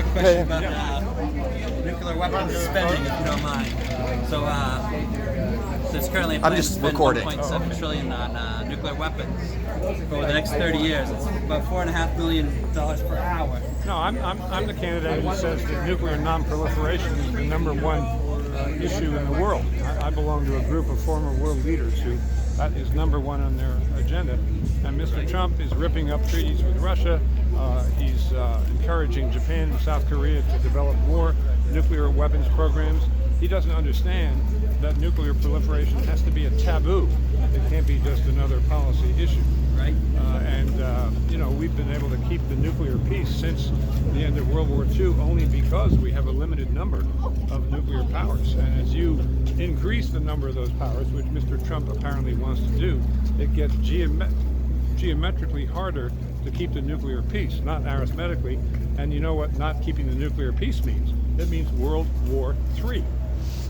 quick question about nuclear weapons spending, if you don't mind. So, there's currently a plan to spend $1.7 trillion on nuclear weapons over the next 30 years. It's about $4.5 million per hour. No, I'm the candidate who says that nuclear non-proliferation is the #1 issue in the world. I belong to a group of former world leaders who that is #1 on their agenda. And Mr. Trump is ripping up treaties with Russia. He's encouraging Japan and South Korea to develop more nuclear weapons programs. He doesn't understand that nuclear proliferation has to be a taboo. It can't be just another policy issue. Right. We've been able to keep the nuclear peace since the end of World War II only because we have a limited number of nuclear powers. And as you increase the number of those powers, which Mr. Trump apparently wants to do, it gets geometrically harder to keep the nuclear peace, not arithmetically. And you know what not keeping the nuclear peace means? It means World War III.